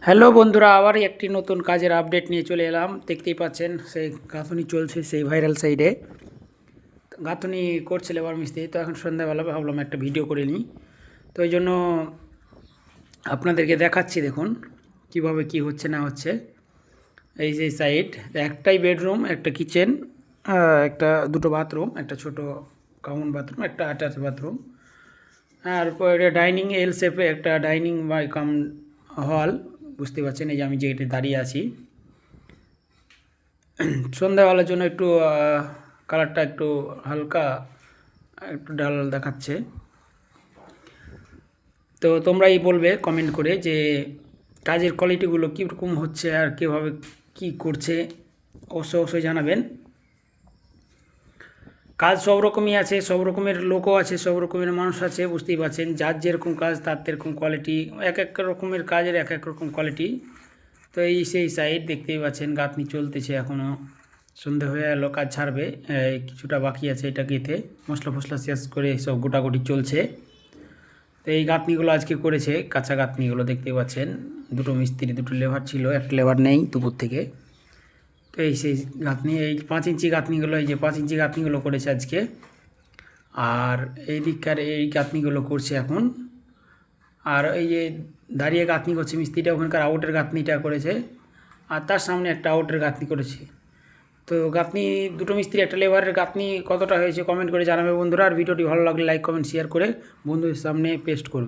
Hello বন্ধুরা, আবার একটি নতুন কাজের আপডেট নিয়ে চলে এলাম। দেখতেই পাচ্ছেন সেই গাঁথুনি চলছে, সেই ভাইরাল সাইডে গাঁথুনি করছে লেবার মিস্ত্রি। তো এখন সন্ধ্যাবেলা ভাবলাম একটা ভিডিও করে নিই, তো এই জন্য আপনাদেরকে দেখাচ্ছি। দেখুন কিভাবে কি হচ্ছে না হচ্ছে। এই যে সাইড, একটাই বেডরুম, একটা কিচেন, একটা দুটো বাথরুম, একটা ছোট কমন বাথরুম, একটা অ্যাটাচ বাথরুম, আর এটা ডাইনিং এল শেপে একটা ডাইনিং বা কাম হল। বুঝতে পারছেন এই যে আমি যেটা দাঁড়িয়ে আছি। সন্ধ্যাবেলার জন্য একটু কালারটা একটু হালকা একটু ডাল দেখাচ্ছে। তো তোমরাই বলবে কমেন্ট করে যে কাজের কোয়ালিটিগুলো কীরকম হচ্ছে আর কীভাবে কি করছে, অবশ্যই জানাবেন। কাজ সব রকমই আছে, সব রকমের লোকও আছে, সব রকমের মানুষ আছে। বুঝতেই পারছেন যার যেরকম কাজ তার সেরকম কোয়ালিটি, এক এক রকমের কাজের এক এক রকম কোয়ালিটি। তো এই সেই সাইড দেখতেই পাচ্ছেন গাঁথনি চলতেছে, এখনও সন্ধে হয়ে এলো, কাজ ছাড়বে, কিছুটা বাকি আছে। এটা গেঁথে মশলা ফসলা শেষ করে সব গোটাগুটি চলছে। তো এই গাঁথনিগুলো আজকে করেছে, কাঁচা গাঁথনিগুলো দেখতেই পাচ্ছেন। দুটো মিস্ত্রি, দুটো লেবার ছিল, একটা লেবার নেই দুপুর থেকে। তো এই সেই গাঁথনি, এই 5 ইঞ্চি গাঁথনিগুলো, এই যে 5 ইঞ্চি গাঁথনিগুলো করেছে আজকে। আর এই দিককার এই গাঁথনিগুলো করছে এখন। আর এই যে দাঁড়িয়ে গাঁথনি করছে মিস্ত্রিটা, ওখানকার আউটের গাঁথনিটা করেছে, আর তার সামনে একটা আউটের গাঁথনি করেছে। তো গাঁথনি দুটো মিস্ত্রি একটা লেবারের গাঁথনি কতটা হয়েছে কমেন্ট করে জানাবে বন্ধুরা। আর ভিডিওটি ভালো লাগলে লাইক কমেন্ট শেয়ার করে বন্ধুদের সামনে পেস্ট করবে।